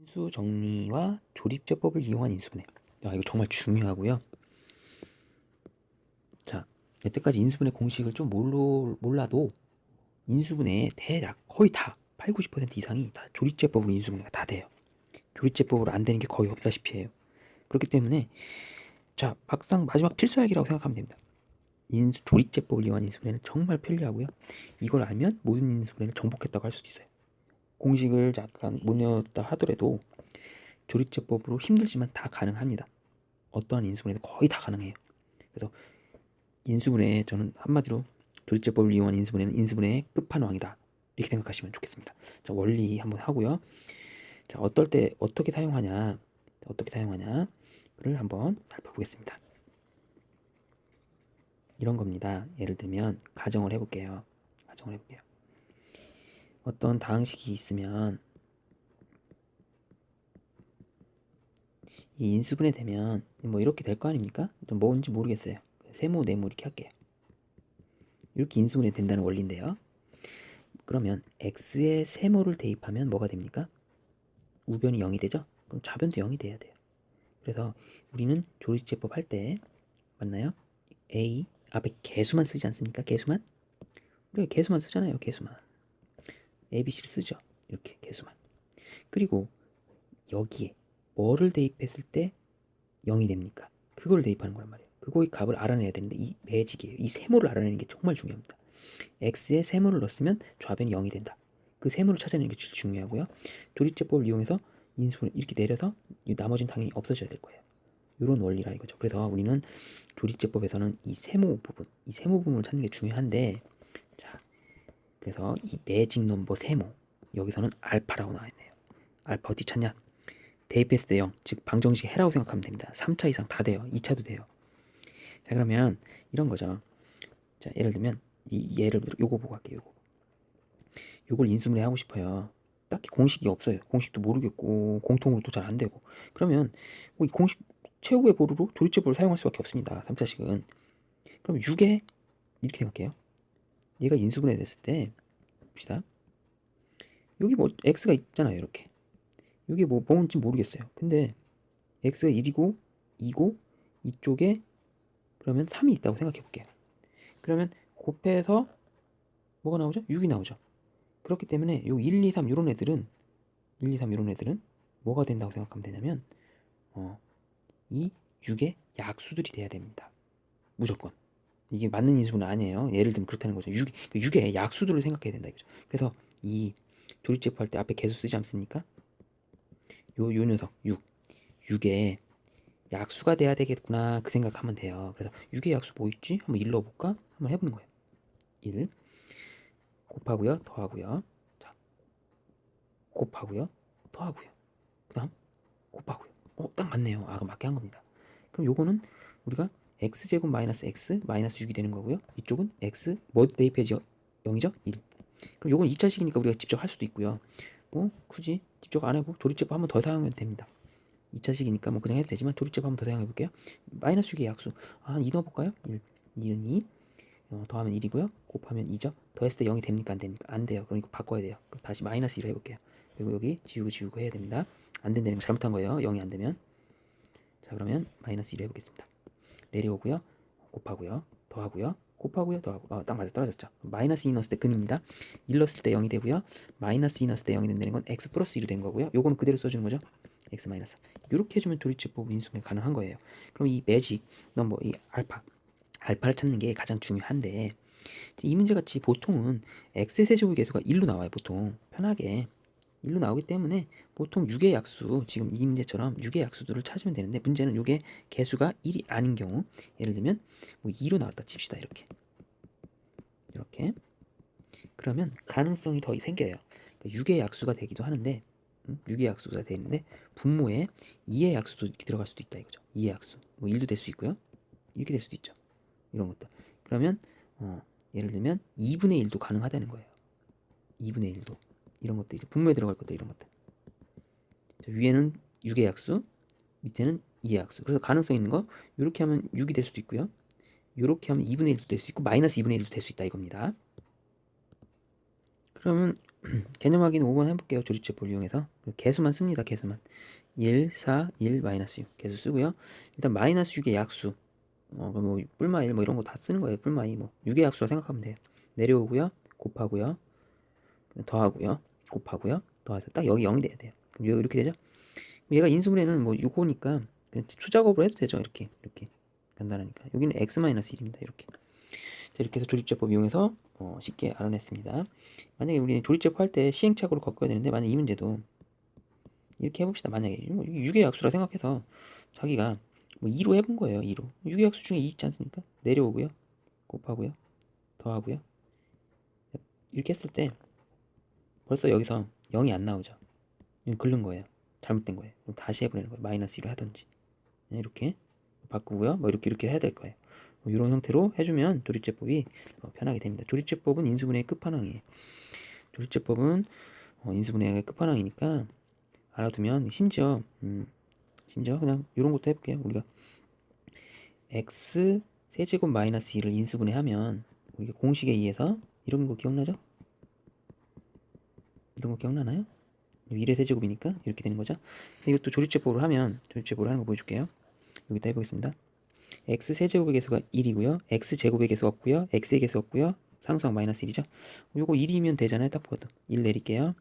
인수 정리와 조립제법을 이용한 인수분해. 이거 정말 중요하고요. 자, 여태까지 인수분해 공식을 좀 몰라도 인수분해의 대략 거의 다 8, 90% 이상이 다 조립제법으로 인수분해가 다 돼요. 조립제법으로 안 되는 게 거의 없다시피 해요. 그렇기 때문에 자, 막상 마지막 필살기라고 생각하면 됩니다. 조립제법을 이용한 인수분해는 정말 편리하고요. 이걸 알면 모든 인수분해를 정복했다고 할 수도 있어요. 공식을 약간 못 외웠다 하더라도 조립제법으로 힘들지만 다 가능합니다. 어떠한 인수분해도 거의 다 가능해요. 그래서 인수분해, 저는 한마디로 조립제법을 이용한 인수분해는 인수분해의 끝판왕이다, 이렇게 생각하시면 좋겠습니다. 자, 원리 한번 하고요. 자, 어떨 때 어떻게 사용하냐를 한번 살펴보겠습니다. 이런 겁니다. 예를 들면 가정을 해볼게요. 어떤 다항식이 있으면 이 인수분해 되면 뭐 이렇게 될 거 아닙니까? 좀 뭔지 모르겠어요. 세모, 네모 이렇게 할게요. 이렇게 인수분해 된다는 원리인데요. 그러면 x에 세모를 대입하면 뭐가 됩니까? 우변이 0이 되죠? 그럼 좌변도 0이 돼야 돼요. 그래서 우리는 조립제법 할 때 맞나요? a 앞에 개수만 쓰지 않습니까? 개수만? 우리가 개수만 쓰잖아요. 개수만. abc를 쓰죠. 이렇게 개수만. 그리고 여기에 뭐를 대입했을 때 0이 됩니까? 그걸 대입하는 거란 말이에요. 그거의 값을 알아내야 되는데 이 매직이에요. 이 세모를 알아내는 게 정말 중요합니다. x에 세모를 넣었으면 좌변이 0이 된다. 그 세모를 찾아내는 게 제일 중요하고요. 조립제법을 이용해서 인수분해 이렇게 내려서 나머지는 당연히 없어져야 될 거예요. 이런 원리라 이거죠. 그래서 우리는 조립제법에서는 이 세모 부분을 찾는 게 중요한데, 자, 그래서 이 매직 넘버 세모, 여기서는 알파라고 나와 있네요. 알파 어디 찾냐? 대입했을 때 0, 즉 방정식 해라고 생각하면 됩니다. 3차 이상 다 돼요. 2차도 돼요. 자, 그러면 이런 거죠. 자, 예를 들면 예를 들어 요거 보고 할게요. 요걸 인수분해 하고 싶어요. 딱히 공식이 없어요. 공식도 모르겠고 공통으로도 잘 안 되고. 그러면 이 공식 최후의 보루로 조립제법을 사용할 수밖에 없습니다. 3차식은. 그럼 6에 이렇게 생각해요. 얘가 인수분해 됐을 때 봅시다. 여기 뭐 x가 있잖아요. 이렇게. 여기 뭐 뭔지 모르겠어요. 근데 x가 1이고 2고 이쪽에 그러면 3이 있다고 생각해 볼게요. 그러면 곱해서 뭐가 나오죠? 6이 나오죠. 그렇기 때문에 요 1, 2, 3 이런 애들은 뭐가 된다고 생각하면 되냐면 이 6의 약수들이 돼야 됩니다. 무조건. 이게 맞는 인수분해 아니에요. 예를 들면 그렇다는 거죠. 6의 약수들을 생각해야 된다 이거죠. 그래서 이 조립제법 할 때 앞에 개수 쓰지 않습니까? 요 녀석 6의 약수가 돼야 되겠구나, 그 생각하면 돼요. 그래서 6의 약수 뭐 있지? 한번 1 넣어볼까? 한번 해보는 거예요. 1 곱하고요, 더하고요. 자, 곱하고요, 더하고요. 그 다음 곱하고요. 딱 맞네요. 그럼 맞게 한 겁니다. 그럼 요거는 우리가 x제곱 마이너스 x 마이너스 6이 되는 거고요. 이쪽은 x 뭐 대입해죠? 0이죠? 1. 그럼 요건 2차식이니까 우리가 직접 할 수도 있고요. 뭐 굳이 직접 안 해고 조립제법 한번 더 사용하면 됩니다. 2차식이니까 뭐 그냥 해도 되지만 조립제법 한번 더 사용해 볼게요. 마이너스 6의 약수 2 넣어볼까요? 1. 2는 2. 더하면 1이고요. 곱하면 2죠. 더했을 때 0이 됩니까? 안 됩니까? 안 돼요. 그럼 이거 바꿔야 돼요. 그럼 다시 마이너스 1을 해볼게요. 그리고 여기 지우고 해야 됩니다. 안 된다는 거 잘못한 거예요. 0이 안 되면. 자, 그러면 마이너스 1 해보겠습니다. 내려오고요. 곱하고요. 더하고요. 곱하고요. 더하고. 딱 맞아, 떨어졌죠. 마이너스 2 넣었을 때 근입니다. 1 넣었을 때 0이 되고요. 마이너스 2 넣었을 때 0이 된다는 건 x 플러스 1이 된 거고요. 요거는 그대로 써주는 거죠. x 마이너스. 이렇게 해주면 조립제법 인수분해 가능한 거예요. 그럼 이 매직 넘버, 이 알파를 찾는 게 가장 중요한데, 이 문제같이 보통은 x의 세제곱 계수가 1로 나와요. 보통 편하게 1로 나오기 때문에 보통 6의 약수, 지금 이 문제처럼 6의 약수들을 찾으면 되는데, 문제는 6의 개수가 1이 아닌 경우, 예를 들면 뭐 2로 나왔다 칩시다. 이렇게 그러면 가능성이 더 생겨요. 6의 약수가 되기도 하는데, 6의 약수가 되는데 분모에 2의 약수도 이렇게 들어갈 수도 있다 이거죠. 2의 약수 뭐 1도 될 수 있고요, 이렇게 될 수도 있죠. 이런 것들. 그러면 예를 들면 2분의 1도 가능하다는 거예요. 2분의 1도. 이런 것들, 분모에 들어갈 것들, 이런 것들. 위에는 6의 약수, 밑에는 2의 약수. 그래서 가능성 있는 거, 이렇게 하면 6이 될 수도 있고요, 이렇게 하면 2분의 1도 될 수 있고 마이너스 2분의 1도 될 수 있다 이겁니다. 그러면 개념 확인 5번 해볼게요. 조립제법을 이용해서. 개수만 씁니다. 개수만. 1, 4, 1, 마이너스 6. 개수 쓰고요. 일단 마이너스 6의 약수. 그럼 뭐 뿔마 1 뭐 이런 거 다 쓰는 거예요. 뿔마 2 뭐 6의 약수라 생각하면 돼요. 내려오고요. 곱하고요. 더하고요. 곱하고요. 더해서 딱 여기 0이 돼야 돼요. 그럼 이렇게 되죠? 얘가 인수분해는 뭐 요거니까 그냥 수작업으로 해도 되죠. 이렇게 간단하니까. 여기는 x-1입니다. 이렇게. 자, 이렇게 해서 조립제법 이용해서 쉽게 알아냈습니다. 만약에 우리는 조립제법 할 때 시행착오를 겪어야 되는데, 만약 이 문제도 이렇게 해봅시다. 만약에 6의 약수라 생각해서 자기가 뭐 2로 해본 거예요. 2로. 6의 약수 중에 2 있지 않습니까? 내려오고요. 곱하고요. 더하고요. 이렇게 했을 때 벌써 여기서 0이 안 나오죠. 이건 긁는 거예요. 잘못된 거예요. 그럼 다시 해보내는 거예요. 마이너스 1로 하든지. 이렇게 바꾸고요. 뭐 이렇게 해야 될 거예요. 뭐 이런 형태로 해주면 조립제법이 편하게 됩니다. 조립제법은 인수분해의 끝판왕이에요. 조립제법은 인수분해의 끝판왕이니까 알아두면 심지어 그냥 이런 것도 해볼게요. 우리가 x 세제곱 마이너스 2를 인수분해하면 우리가 공식에 의해서 이런 거 기억나죠? 이런 거 기억나나요? 1의 세제곱이니까 이렇게 되는 거죠. 이것도 조립제법으로 하면 조립제법으로 하는 거 보여줄게요. 여기다 해보겠습니다. x 세제곱의 개수가 1이고요. x 제곱의 개수 없고요. x의 개수 없고요. 상수항 마이너스 1이죠. 요거 1이면 되잖아요. 딱 봐도 1 내릴게요.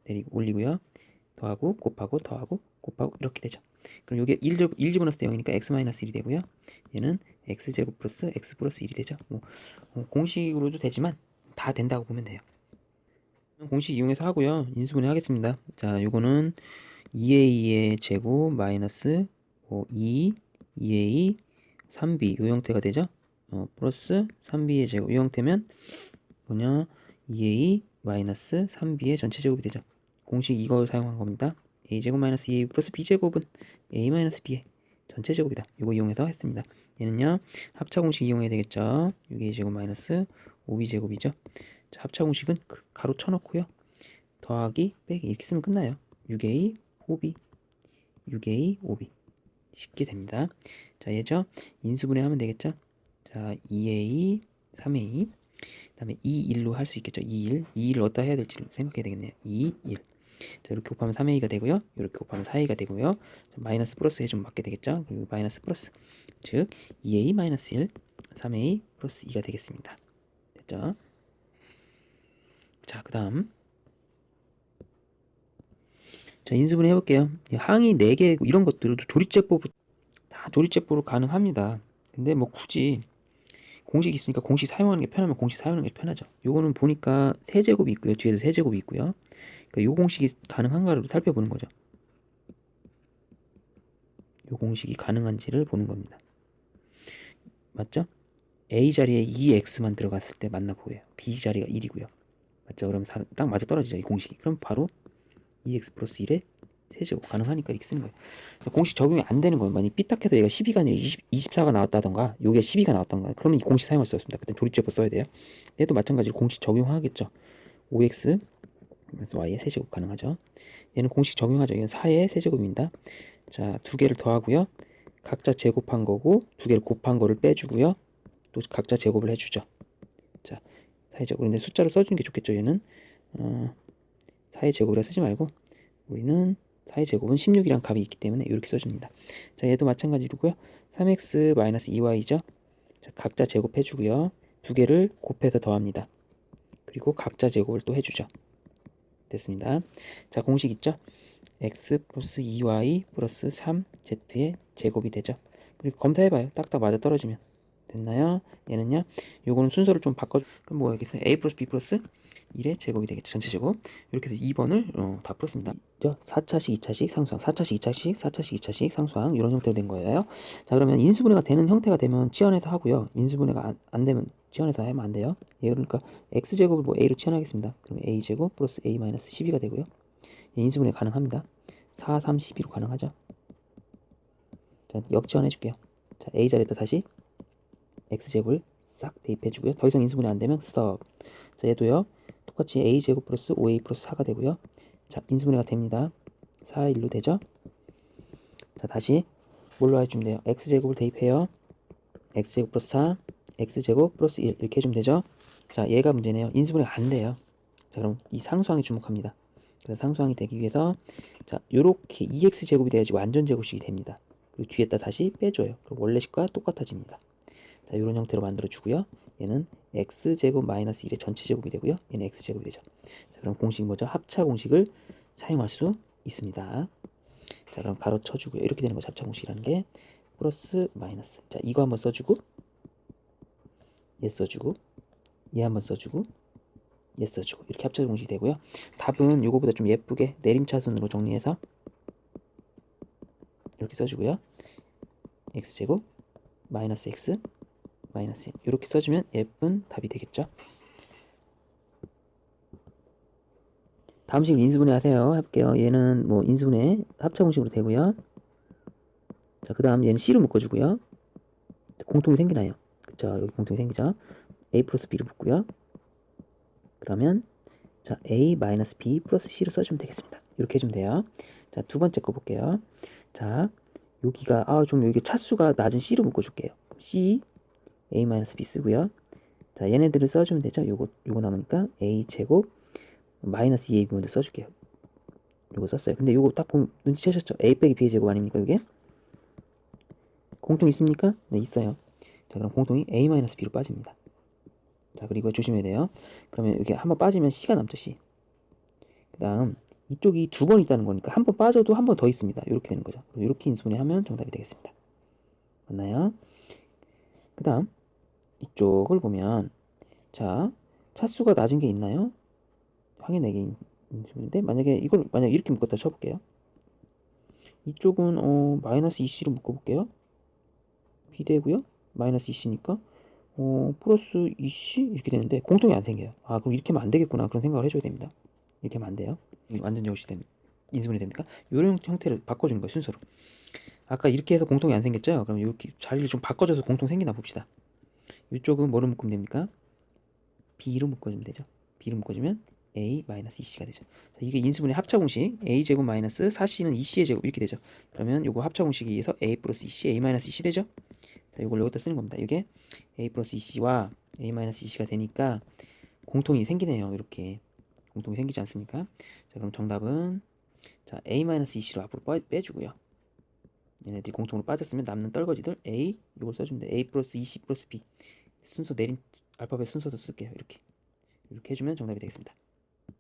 내리고 올리고요. 더하고 곱하고 더하고 곱하고 이렇게 되죠. 그럼 요게 1 집어넣었을 때 0이니까 x 마이너스 1이 되고요. 얘는 x제곱 플러스 x 플러스 1이 되죠. 뭐 공식으로도 되지만 다 된다고 보면 돼요. 공식 이용해서 하고요. 인수분해 하겠습니다. 자, 요거는 2a의 제곱 마이너스 2, 2a, 3b 요 형태가 되죠. 플러스 3b의 제곱 이 형태면 뭐냐 2a 마이너스 3b의 전체 제곱이 되죠. 공식 이걸 사용한 겁니다. a제곱 마이너스 2a 플러스 b제곱은 a 마이너스 b의 전체 제곱이다. 이거 이용해서 했습니다. 얘는요 합차 공식 이용해야 되겠죠. 6a 제곱 마이너스 5b 제곱이죠. 자, 합차 공식은 가로 쳐놓고요. 더하기 빼기 이렇게 쓰면 끝나요. 6a 5b 6a 5b 쉽게 됩니다. 자, 얘죠. 인수분해 하면 되겠죠. 자, 2a 3a 그 다음에 2, 1로 할 수 있겠죠. 2, 1 2, 1을 어디다 해야 될지 생각해야 되겠네요. 2, 1 자, 이렇게 곱하면 3a가 되고요. 이렇게 곱하면 4a가 되고요. 자, 마이너스 플러스 해주면 맞게 되겠죠. 그리고 마이너스 플러스 즉 2a 마이너스 1 3a 플러스 2가 되겠습니다. 됐죠. 자, 그 다음 자, 인수분해 해볼게요. 항이 4개 이런 것들도 조립제법 다 조립제법으로 가능합니다. 근데 뭐 굳이 공식 있으니까 공식 사용하는 게 편하면 공식 사용하는 게 편하죠. 요거는 보니까 세제곱이 있고요. 뒤에도 세제곱이 있고요. 그러니까 요 공식이 가능한가를 살펴보는 거죠. 요 공식이 가능한지를 보는 겁니다. 맞죠? A 자리에 2x만 들어갔을 때 맞나 보여요. B 자리가 1이고요. 맞죠? 그럼 딱 맞아 떨어지죠. 이 공식이. 그럼 바로 2x 플러스 1에 세제곱 가능하니까 이렇게 쓰는 거예요. 공식 적용이 안 되는 거예요. 만약 삐딱해서 얘가 12가 아니라 24가 나왔다던가 요게 12가 나왔던가 그러면 이 공식 사용할 수 없습니다. 그때 조립제법 써야 돼요. 얘도 마찬가지로 공식 적용하겠죠. 5x y의 세제곱 가능하죠. 얘는 공식 적용하죠. 이건 4의 세제곱입니다. 자, 두 개를 더하고요. 각자 제곱한 거고 두 개를 곱한 거를 빼주고요. 또 각자 제곱을 해주죠. 자, 4의 제곱. 근데 숫자로 써주는 게 좋겠죠. 얘는 4의 제곱이라 쓰지 말고 우리는 4의 제곱은 16이란 값이 있기 때문에 이렇게 써줍니다. 자, 얘도 마찬가지로고요. 3x-2y죠. 자, 각자 제곱해주고요. 두 개를 곱해서 더합니다. 그리고 각자 제곱을 또 해주죠. 됐습니다. 자, 공식 있죠? x 플러스 2y 플러스 3z의 제곱이 되죠. 그리고 검사해봐요. 딱딱 맞아 떨어지면. 됐나요? 얘는요. 요거는 순서를 좀 바꿔. 그럼 뭐가 되겠어요? a 플러스 b 플러스 1의 제곱이 되겠죠. 전체 제곱. 이렇게 해서 2번을 다 풀었습니다. 4차식, 2차식, 상수항, 4차식, 2차식, 4차식, 2차식, 상수항 이런 형태로 된 거예요. 자, 그러면 인수분해가 되는 형태가 되면 치환해서 하고요. 인수분해가 안 되면 치환해서 하면 안 돼요. 예, 그러니까 x제곱을 뭐 a로 치환하겠습니다. 그럼 a제곱 플러스 a 마이너스 12가 되고요. 예, 인수분해 가능합니다. 4, 3, 12로 가능하죠. 자, 역치환 해줄게요. 자, a 자리에다 다시 x제곱을 싹 대입해주고요. 더 이상 인수분해 안 되면 스톱. 자, 얘도요. 똑같이 a제곱 플러스 5a 플러스 4가 되고요. 자, 인수분해가 됩니다. 4, 1로 되죠. 자, 다시 뭘로 해주면 돼요? x제곱을 대입해요. x제곱 플러스 4, x제곱 플러스 1 이렇게 해주면 되죠. 자, 얘가 문제네요. 인수분해가 안 돼요. 자, 그럼 이 상수항에 주목합니다. 그래서 상수항이 되기 위해서 자, 요렇게 2x 제곱이 돼야지 완전 제곱식이 됩니다. 그리고 뒤에다 다시 빼줘요. 그럼 원래식과 똑같아집니다. 자, 이런 형태로 만들어 주고요. 얘는 x제곱 마이너스 1의 전체 제곱이 되고요. 얘는 x제곱이 되죠. 자, 그럼 공식 뭐죠? 합차 공식을 사용할 수 있습니다. 자, 그럼 가로 쳐주고요. 이렇게 되는 거죠. 합차 공식이라는 게 플러스 마이너스. 자, 이거 한번 써주고 얘 써주고 얘 한번 써주고 얘 써주고 이렇게 합차 공식이 되고요. 답은 요거보다 좀 예쁘게 내림차순으로 정리해서 이렇게 써주고요. x제곱 마이너스 x 마이너스 1 이렇게 써주면 예쁜 답이 되겠죠. 다음 식을 인수분해 하세요. 할게요. 얘는 뭐 인수분해 합차 공식으로 되고요. 자, 그 다음 얘는 C로 묶어주고요. 공통이 생기나요? 그쵸, 여기 공통이 생기죠. A 플러스 B를 묶고요. 그러면 자, A 마이너스 B 플러스 C를 써주면 되겠습니다. 이렇게 해주면 돼요. 자, 두 번째 거 볼게요. 자, 여기가 좀 여기 차수가 낮은 C로 묶어줄게요. C A 마이너스 B 쓰고요. 자, 얘네들을 써주면 되죠. 요거 남으니까 A 제곱 마이너스 2AB 먼저 써줄게요. 요거 썼어요. 근데 요거 딱 보면 눈치채셨죠? A 빼기 B의 제곱 아닙니까 이게? 공통 있습니까? 네, 있어요. 자, 그럼 공통이 A-B로 빠집니다. 자, 그리고 조심해야 돼요. 그러면 여기 한번 빠지면 C가 남죠, C. 그 다음 이쪽이 두 번 있다는 거니까 한 번 빠져도 한 번 더 있습니다. 이렇게 되는 거죠. 이렇게 인수분해하면 정답이 되겠습니다. 맞나요? 그 다음 이쪽을 보면 자, 차수가 낮은 게 있나요? 확인하기 인수분인데 만약에 이걸 만약 이렇게 묶었다 쳐볼게요. 이쪽은 마이너스 2C로 묶어볼게요. B되고요. 마이너스 2C니까 플러스 2C 이렇게 되는데 공통이 안 생겨요. 그럼 이렇게 하면 안 되겠구나 그런 생각을 해줘야 됩니다. 이렇게 하면 안 돼요. 완전 제곱식 되면 인수분해 됩니까? 이런 형태를 바꿔주는 거예요. 순서로. 아까 이렇게 해서 공통이 안 생겼죠? 그럼 이렇게 자리를 좀 바꿔줘서 공통 생기나 봅시다. 이쪽은 뭐로 묶으면 됩니까? B로 묶어주면 되죠. B로 묶어주면 A-2C가 되죠. 자, 이게 인수분해 합차 공식 A제곱 마이너스 4C는 2C의 제곱 이렇게 되죠. 그러면 요거 합차 공식에 의해서 A 플러스 2C, A-2C 되죠. 자, 이걸 여기다 쓰는 겁니다. 이게 A 플러스 2C와 A-2C가 되니까 공통이 생기네요. 이렇게 공통이 생기지 않습니까? 자, 그럼 정답은 자, A-2C로 앞으로 빼주고요. 얘네들이 공통으로 빠졌으면 남는 떨거지들 A 이걸 써주면 돼. A 플러스 2C 플러스 B 순서 내림 알파벳 순서도 쓸게요. 이렇게 해주면 정답이 되겠습니다.